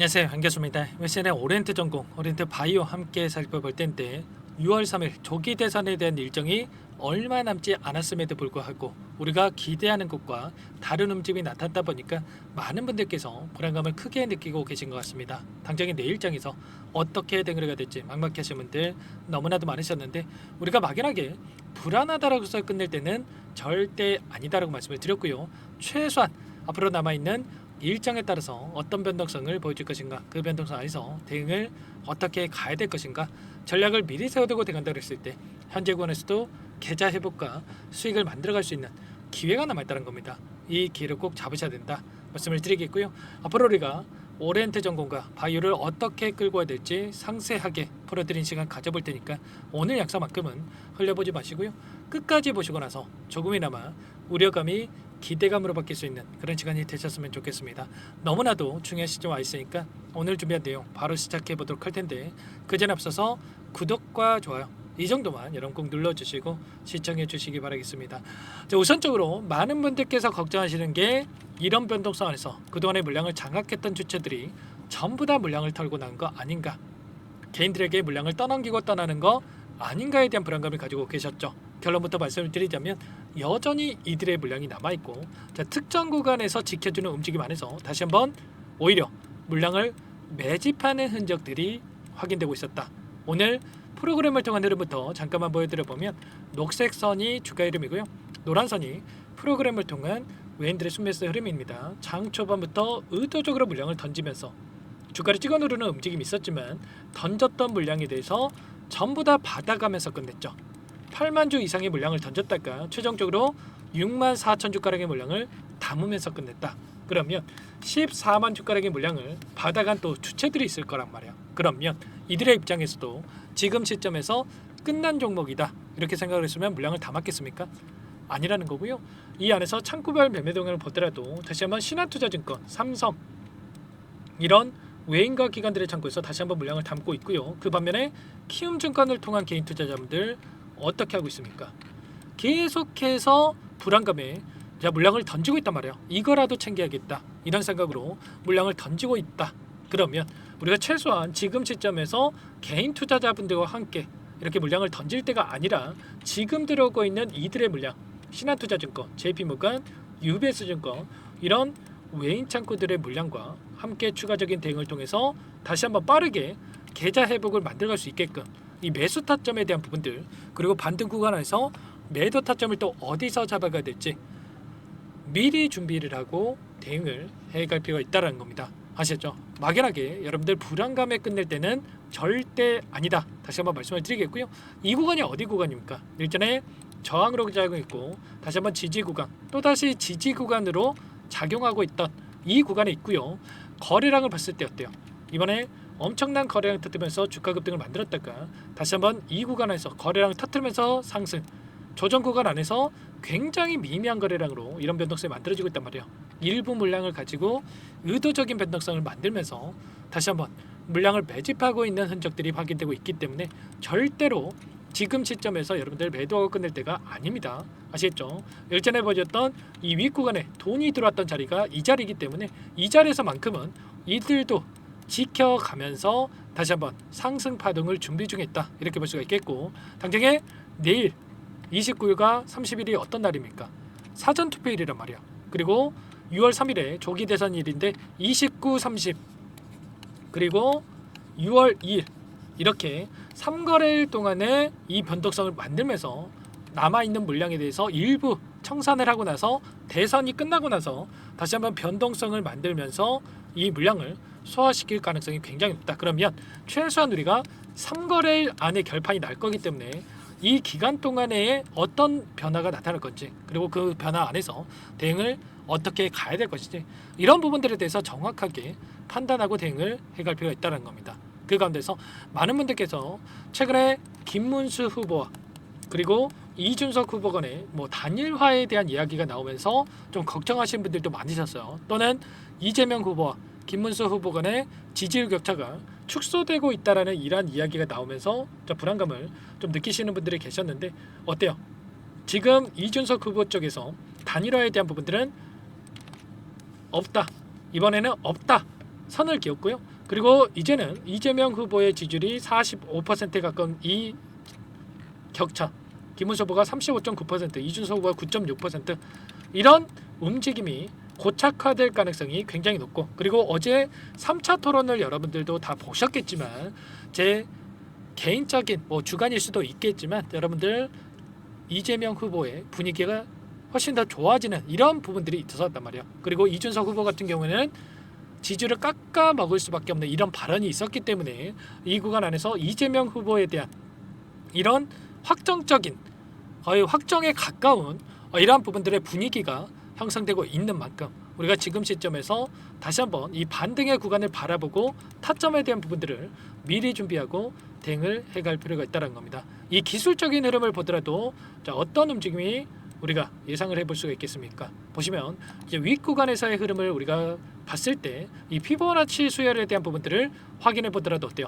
안녕하세요, 반갑습니다. 외신의 오리엔트 전공, 오리엔트 바이오 함께 살펴볼 텐데 6월 3일 조기 대선에 대한 일정이 얼마 남지 않았음에도 불구하고 우리가 기대하는 것과 다른 움직임이 나타났다 보니까 많은 분들께서 불안감을 크게 느끼고 계신 것 같습니다. 당장의 내일장에서 어떻게 대응을 될지 막막하신 분들 너무나도 많으셨는데, 우리가 막연하게 불안하다라고 해서 끝낼 때는 절대 아니다라고 말씀을 드렸고요. 최소한 앞으로 남아있는 일정에 따라서 어떤 변동성을 보여줄 것인가, 그 변동성 안에서 대응을 어떻게 가야 될 것인가, 전략을 미리 세워두고 대응한다고 했을 때 현재 구간에서도 계좌 회복과 수익을 만들어갈 수 있는 기회가 남아있다는 겁니다. 이 기회를 꼭 잡으셔야 된다 말씀을 드리겠고요. 앞으로 우리가 오리엔트 전공과 바이오를 어떻게 끌고 와야 될지 상세하게 풀어드린 시간 가져볼 테니까 오늘 약속만큼은 흘려보지 마시고요. 끝까지 보시고 나서 조금이나마 우려감이 기대감으로 바뀔 수 있는 그런 시간이 되셨으면 좋겠습니다. 너무나도 중요한 시점 와 있으니까 오늘 준비한 내용 바로 시작해 보도록 할 텐데, 그 전에 앞서서 구독과 좋아요 이 정도만 여러분 꼭 눌러주시고 시청해 주시기 바라겠습니다. 자, 우선적으로 많은 분들께서 걱정하시는 게 이런 변동성 안에서 그동안의 물량을 장악했던 주체들이 전부 다 물량을 털고 난 거 아닌가, 개인들에게 물량을 떠넘기고 떠나는 거 아닌가에 대한 불안감을 가지고 계셨죠. 결론부터 말씀을 드리자면 여전히 이들의 물량이 남아있고, 자, 특정 구간에서 지켜주는 움직임 안에서 다시 한번 오히려 물량을 매집하는 흔적들이 확인되고 있었다. 오늘 프로그램을 통한 흐름부터 잠깐만 보여드려보면 녹색 선이 주가 흐름이고요, 노란 선이 프로그램을 통한 외인들의 순매수 흐름입니다. 장 초반부터 의도적으로 물량을 던지면서 주가를 찍어 누르는 움직임이 있었지만 던졌던 물량에 대해서 전부 다 받아가면서 끝냈죠. 8만 주 이상의 물량을 던졌다가 최종적으로 6만 4천 주가량의 물량을 담으면서 끝냈다. 그러면 14만 주가량의 물량을 받아간 또 주체들이 있을 거란 말이야. 그러면 이들의 입장에서도 지금 시점에서 끝난 종목이다 이렇게 생각을 했으면 물량을 담았겠습니까? 아니라는 거고요. 이 안에서 창구별 매매 동향을 보더라도 다시 한번 신한투자증권, 삼성 이런 외인과 기관들의 창구에서 다시 한번 물량을 담고 있고요. 그 반면에 키움증권을 통한 개인 투자자분들 어떻게 하고 있습니까? 계속해서 불안감에 물량을 던지고 있단 말이에요. 이거라도 챙겨야겠다 이런 생각으로 물량을 던지고 있다. 그러면 우리가 최소한 지금 시점에서 개인 투자자분들과 함께 이렇게 물량을 던질 때가 아니라 지금 들어오고 있는 이들의 물량, 신한투자증권, JP모간, UBS증권 이런 외인 창구들의 물량과 함께 추가적인 대응을 통해서 다시 한번 빠르게 계좌 회복을 만들어갈 수 있게끔 이 매수 타점에 대한 부분들, 그리고 반등 구간에서 매도 타점을 또 어디서 잡아가야 될지 미리 준비를 하고 대응을 해갈 필요가 있다는 겁니다. 아시겠죠? 막연하게 여러분들 불안감에 끝낼 때는 절대 아니다 다시 한번 말씀을 드리겠고요. 이 구간이 어디 구간입니까? 일전에 저항으로 작용했고 다시 한번 지지 구간, 또다시 지지 구간으로 작용하고 있던 이 구간에 있고요. 거래량을 봤을 때 어때요? 이번에 엄청난 거래량을 터뜨리면서 주가 급등을 만들었다가 다시 한번 이 구간에서 거래량을 터뜨리면서 상승, 조정 구간 안에서 굉장히 미미한 거래량으로 이런 변동성이 만들어지고 있단 말이에요. 일부 물량을 가지고 의도적인 변동성을 만들면서 다시 한번 물량을 매집하고 있는 흔적들이 확인되고 있기 때문에 절대로 지금 시점에서 여러분들 매도하고 끝낼 때가 아닙니다. 아시겠죠? 일전에 보여줬던 이 윗구간에 돈이 들어왔던 자리가 이 자리이기 때문에 이 자리에서만큼은 이들도 지켜가면서 다시 한번 상승 파동을 준비 중에 있다 이렇게 볼 수가 있겠고, 당장에 내일 29일과 30일이 어떤 날입니까? 사전투표일이란 말이야. 그리고 6월 3일에 조기 대선일인데 29, 30 그리고 6월 2일 이렇게 3거래일 동안에 이 변동성을 만들면서 남아있는 물량에 대해서 일부 청산을 하고 나서 대선이 끝나고 나서 다시 한번 변동성을 만들면서 이 물량을 소화시킬 가능성이 굉장히 높다. 그러면 최소한 우리가 3거래일 안에 결판이 날 거기 때문에 이 기간 동안에 어떤 변화가 나타날 건지, 그리고 그 변화 안에서 대응을 어떻게 가야 될 것인지 이런 부분들에 대해서 정확하게 판단하고 대응을 해갈 필요가 있다는 겁니다. 그 가운데서 많은 분들께서 최근에 김문수 후보와 그리고 이준석 후보 간의 단일화에 대한 이야기가 나오면서 좀 걱정하시는 분들도 많으셨어요. 또는 이재명 후보와 김문수 후보 간의 지지율 격차가 축소되고 있다라는 이러한 이야기가 나오면서 좀 불안감을 좀 느끼시는 분들이 계셨는데 어때요? 지금 이준석 후보 쪽에서 단일화에 대한 부분들은 없다, 이번에는 없다 선을 그었고요. 그리고 이제는 이재명 후보의 지지율이 45%에 가까운 이 격차, 김문수 후보가 35.9%, 이준석 후보가 9.6%, 이런 움직임이 고착화될 가능성이 굉장히 높고, 그리고 어제 3차 토론을 여러분들도 다 보셨겠지만 제 개인적인 주관일 수도 있겠지만 여러분들 이재명 후보의 분위기가 훨씬 더 좋아지는 이런 부분들이 있었단 말이에요. 그리고 이준석 후보 같은 경우에는 지지를 깎아 먹을 수밖에 없는 이런 발언이 있었기 때문에 이 구간 안에서 이재명 후보에 대한 이런 확정적인, 거의 확정에 가까운 이러한 부분들의 분위기가 형성되고 있는 만큼 우리가 지금 시점에서 다시 한번 이 반등의 구간을 바라보고 타점에 대한 부분들을 미리 준비하고 대응을 해갈 필요가 있다는 겁니다. 이 기술적인 흐름을 보더라도 어떤 움직임이 우리가 예상을 해볼 수가 있겠습니까? 보시면 이제 윗구간에서의 흐름을 우리가 봤을 때 이 피보나치 수열에 대한 부분들을 확인해 보더라도 어때요?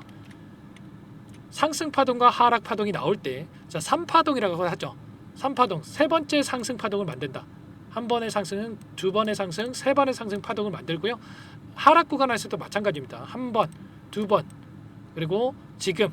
상승 파동과 하락 파동이 나올 때 3파동이라고 하죠. 3파동, 세 번째 상승 파동을 만든다. 한 번의 상승은 두 번의 상승, 세 번의 상승 파동을 만들고요. 하락 구간에서도 마찬가지입니다. 한 번, 두 번, 그리고 지금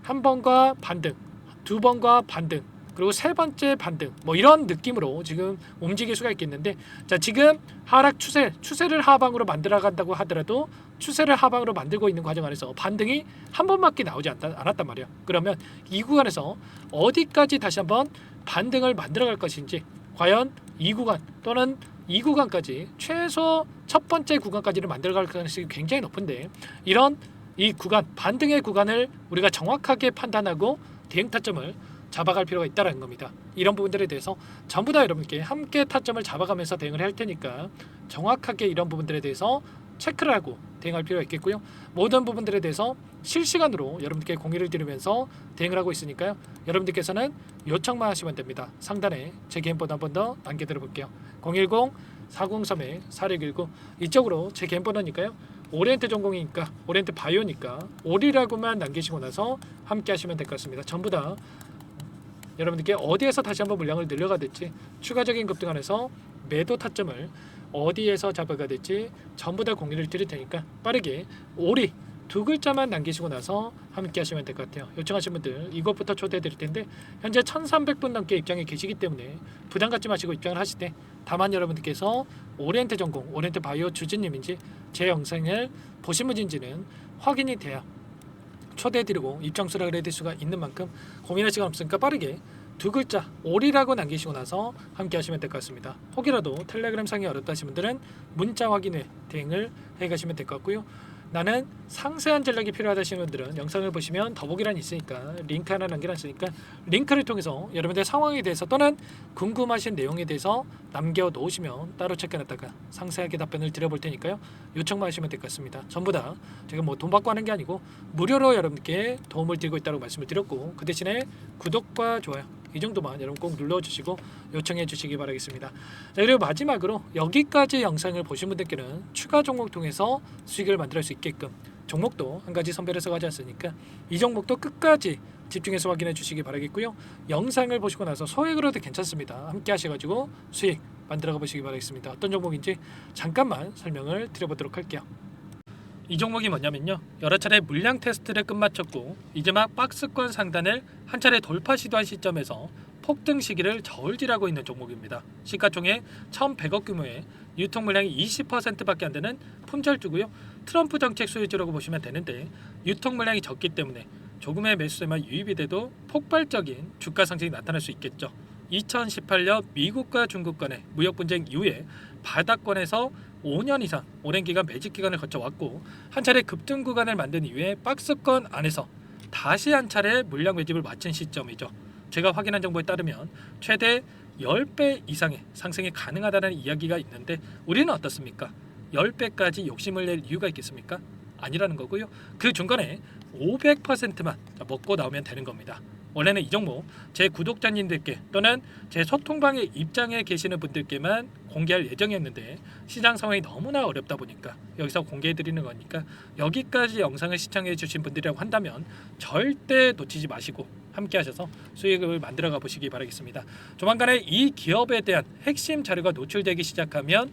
한 번과 반등, 두 번과 반등, 그리고 세 번째 반등, 이런 느낌으로 지금 움직일 수가 있겠는데, 지금 하락 추세를 하방으로 만들어 간다고 하더라도 추세를 하방으로 만들고 있는 과정 안에서 반등이 한 번밖에 나오지 않았단 말이에요. 그러면 이 구간에서 어디까지 다시 한번 반등을 만들어 갈 것인지, 과연 이 구간 또는 이 구간까지 최소 첫 번째 구간까지를 만들어 갈 가능성이 굉장히 높은데, 이런 이 구간, 반등의 구간을 우리가 정확하게 판단하고 대응 타점을 잡아갈 필요가 있다는 겁니다. 이런 부분들에 대해서 전부 다 여러분께 함께 타점을 잡아가면서 대응을 할 테니까 정확하게 이런 부분들에 대해서 체크를 하고 대응할 필요가 있겠고요. 모든 부분들에 대해서 실시간으로 여러분께 공유를 드리면서 대응을 하고 있으니까요. 여러분들께서는 요청만 하시면 됩니다. 상단에 제 개인번호 한 번 더 남겨드려 볼게요. 010-403-4619 이쪽으로 제 개인번호니까요. 오리엔트 전공이니까, 오리엔트 바이오니까 오리라고만 남기시고 나서 함께 하시면 될 것 같습니다. 전부 다 여러분들께 어디에서 다시 한번 물량을 늘려가 될지, 추가적인 급등 안에서 매도 타점을 어디에서 잡아가 될지 전부 다 공유를 드릴 테니까 빠르게 오리 두 글자만 남기시고 나서 함께 하시면 될 것 같아요. 요청하신 분들 이것부터 초대해 드릴 텐데 현재 1300분 넘게 입장에 계시기 때문에 부담 갖지 마시고 입장을 하실 때, 다만 여러분들께서 오리엔트 전공, 오리엔트 바이오 주진님인지 제 영상을 보신 분인지는 확인이 돼야 초대해드리고 입장 수락을 해드릴 수가 있는 만큼 고민할 시간 없으니까 빠르게 두 글자 오리라고 남기시고 나서 함께 하시면 될 것 같습니다. 혹이라도 텔레그램 상이 어렵다 하신 분들은 문자 확인 후에 대응을 해가시면 될 것 같고요. 나는 상세한 전략이 필요하다 하시는 분들은 영상을 보시면 더보기란이 있으니까 링크 하나 남겨놨으니까 링크를 통해서 여러분들의 상황에 대해서 또는 궁금하신 내용에 대해서 남겨놓으시면 따로 체크해놨다가 상세하게 답변을 드려볼 테니까요. 요청만 하시면 될 것 같습니다. 전부 다 제가 돈 받고 하는 게 아니고 무료로 여러분께 도움을 드리고 있다고 말씀을 드렸고, 그 대신에 구독과 좋아요 이 정도만 여러분 꼭 눌러주시고 요청해 주시기 바라겠습니다. 그리고 마지막으로 여기까지 영상을 보신 분들께는 추가 종목 통해서 수익을 만들 수 있게끔 종목도 한 가지 선별해서 가지 않습니까? 이 종목도 끝까지 집중해서 확인해 주시기 바라겠고요. 영상을 보시고 나서 소액으로도 괜찮습니다. 함께 하셔가지고 수익 만들어 보시기 바라겠습니다. 어떤 종목인지 잠깐만 설명을 드려보도록 할게요. 이 종목이 뭐냐면요, 여러 차례 물량 테스트를 끝마쳤고 이제 막 박스권 상단을 한 차례 돌파 시도한 시점에서 폭등 시기를 저울질하고 있는 종목입니다. 시가총액 1,100억 규모의 유통 물량이 20%밖에 안 되는 품절주고요. 트럼프 정책 수혜주라고 보시면 되는데, 유통 물량이 적기 때문에 조금의 매수세만 유입이 돼도 폭발적인 주가 상승이 나타날 수 있겠죠. 2018년 미국과 중국 간의 무역 분쟁 이후에 바닥권에서 5년 이상 오랜 기간 매집 기간을 거쳐왔고, 한 차례 급등 구간을 만든 이후에 박스권 안에서 다시 한 차례 물량 매집을 마친 시점이죠. 제가 확인한 정보에 따르면 최대 10배 이상의 상승이 가능하다는 이야기가 있는데, 우리는 어떻습니까? 10배까지 욕심을 낼 이유가 있겠습니까? 아니라는 거고요. 그 중간에 500%만 먹고 나오면 되는 겁니다. 원래는 이 종목 제 구독자님들께 또는 제 소통방에 입장에 계시는 분들께만 공개할 예정이었는데, 시장 상황이 너무나 어렵다 보니까 여기서 공개해 드리는 거니까 여기까지 영상을 시청해 주신 분들이라고 한다면 절대 놓치지 마시고 함께 하셔서 수익을 만들어 가 보시기 바라겠습니다. 조만간에 이 기업에 대한 핵심 자료가 노출되기 시작하면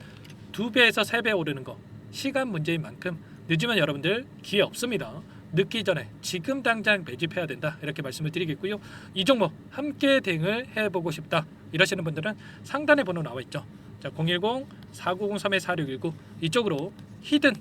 2배에서 3배 오르는 거 시간 문제인 만큼 늦으면 여러분들 기회 없습니다. 늦기 전에 지금 당장 매집해야 된다 이렇게 말씀을 드리겠고요. 이 종목 함께 대응을 해보고 싶다 이러시는 분들은 상단에 번호 나와 있죠. 자, 010-4903-4619 이쪽으로 히든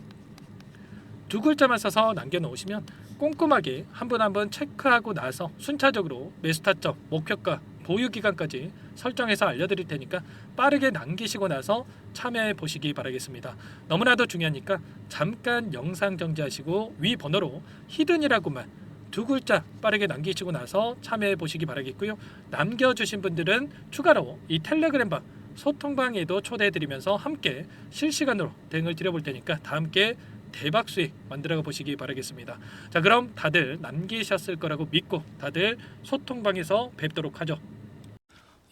두 글자만 써서 남겨놓으시면 꼼꼼하게 한 분 한 분 체크하고 나서 순차적으로 매수 타점, 목표가, 보유 기간까지 설정해서 알려드릴 테니까 빠르게 남기시고 나서 참여해 보시기 바라겠습니다. 너무나도 중요하니까 잠깐 영상 정지하시고 위 번호로 히든이라고만 두 글자 빠르게 남기시고 나서 참여해 보시기 바라겠고요. 남겨주신 분들은 추가로 이 텔레그램방 소통방에도 초대해 드리면서 함께 실시간으로 대응을 드려볼 테니까 다 함께 대박 수익 만들어 보시기 바라겠습니다. 자, 그럼 다들 남기셨을 거라고 믿고 다들 소통방에서 뵙도록 하죠.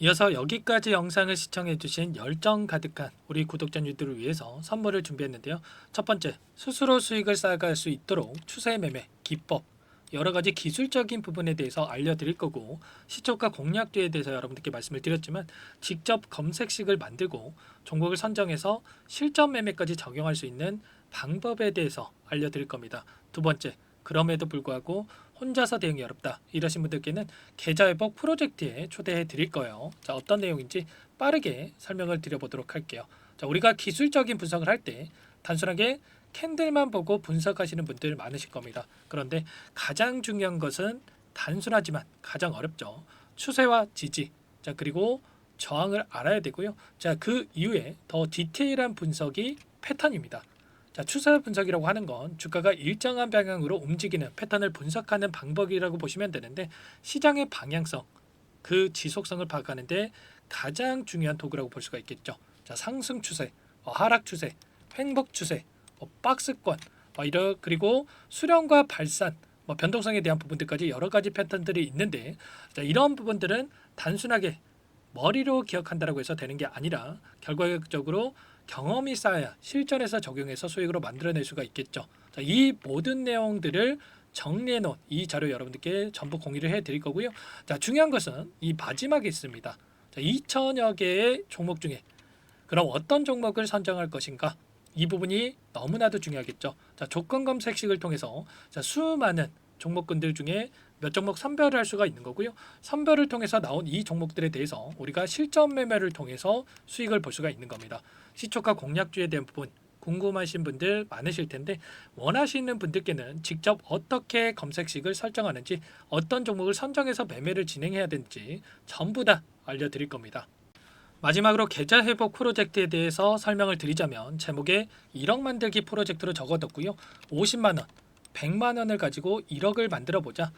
이어서 여기까지 영상을 시청해주신 열정 가득한 우리 구독자님들을 위해서 선물을 준비했는데요. 첫 번째, 스스로 수익을 쌓아갈 수 있도록 추세 매매 기법, 여러 가지 기술적인 부분에 대해서 알려드릴 거고, 시초가 공략도에 대해서 여러분들께 말씀을 드렸지만 직접 검색식을 만들고 종목을 선정해서 실전 매매까지 적용할 수 있는 방법에 대해서 알려드릴 겁니다. 두 번째, 그럼에도 불구하고 혼자서 대응이 어렵다 이러신 분들께는 계좌회복 프로젝트에 초대해 드릴 거예요. 자, 어떤 내용인지 빠르게 설명을 드려보도록 할게요. 자, 우리가 기술적인 분석을 할 때 단순하게 캔들만 보고 분석하시는 분들 많으실 겁니다. 그런데 가장 중요한 것은 단순하지만 가장 어렵죠. 추세와 지지, 자, 그리고 저항을 알아야 되고요. 자, 그 이후에 더 디테일한 분석이 패턴입니다. 자, 추세 분석이라고 하는 건 주가가 일정한 방향으로 움직이는 패턴을 분석하는 방법이라고 보시면 되는데, 시장의 방향성, 그 지속성을 파악하는데 가장 중요한 도구라고 볼 수가 있겠죠. 자, 상승 추세, 하락 추세, 횡복 추세, 박스권, 그리고 수렴과 발산, 변동성에 대한 부분들까지 여러 가지 패턴들이 있는데, 자, 이런 부분들은 단순하게 머리로 기억한다고 해서 되는 게 아니라 결과적으로 경험이 쌓아야 실전에서 적용해서 수익으로 만들어낼 수가 있겠죠. 자, 이 모든 내용들을 정리해 놓은 이 자료 여러분들께 전부 공유를 해 드릴 거고요. 자, 중요한 것은 이 마지막에 있습니다. 자, 2천여 개의 종목 중에 그럼 어떤 종목을 선정할 것인가? 이 부분이 너무나도 중요하겠죠. 자, 조건 검색식을 통해서 자, 수많은 종목군들 중에 몇 종목 선별을 할 수가 있는 거고요. 선별을 통해서 나온 이 종목들에 대해서 우리가 실전 매매를 통해서 수익을 볼 수가 있는 겁니다. 시초가 공략주에 대한 부분 궁금하신 분들 많으실 텐데, 원하시는 분들께는 직접 어떻게 검색식을 설정하는지, 어떤 종목을 선정해서 매매를 진행해야 되는지 전부 다 알려드릴 겁니다. 마지막으로 계좌 회복 프로젝트에 대해서 설명을 드리자면, 제목에 1억 만들기 프로젝트로 적어뒀고요. 50만 원, 100만 원을 가지고 1억을 만들어 보자.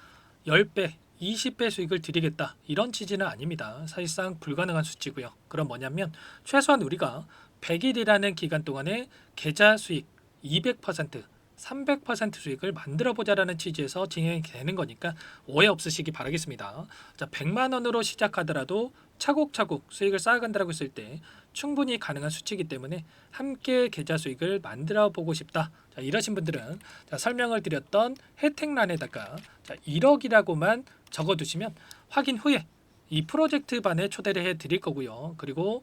10배, 20배 수익을 드리겠다 이런 취지는 아닙니다. 사실상 불가능한 수치고요. 그럼 뭐냐면 최소한 우리가 100일이라는 기간 동안에 계좌 수익 200%, 300% 수익을 만들어 보자라는 취지에서 진행이 되는 거니까 오해 없으시기 바라겠습니다. 자, 100만 원으로 시작하더라도 차곡차곡 수익을 쌓아간다고 했을 때 충분히 가능한 수치이기 때문에 함께 계좌 수익을 만들어 보고 싶다. 자, 이러신 분들은 자, 설명을 드렸던 혜택란에다가 자, 1억이라고만 적어두시면 확인 후에 이 프로젝트 반에 초대를 해 드릴 거고요. 그리고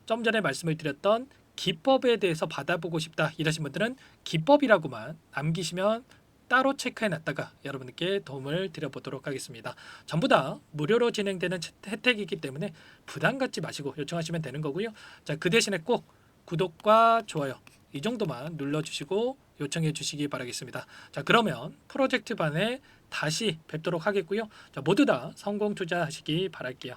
좀 전에 말씀을 드렸던 기법에 대해서 받아보고 싶다 이러신 분들은 기법이라고만 남기시면 따로 체크해 놨다가 여러분께 도움을 드려보도록 하겠습니다. 전부 다 무료로 진행되는 혜택이기 때문에 부담 갖지 마시고 요청하시면 되는 거고요. 자, 그 대신에 꼭 구독과 좋아요 이 정도만 눌러주시고 요청해 주시기 바라겠습니다. 자, 그러면 프로젝트 반에 다시 뵙도록 하겠고요. 자, 모두 다 성공 투자하시기 바랄게요.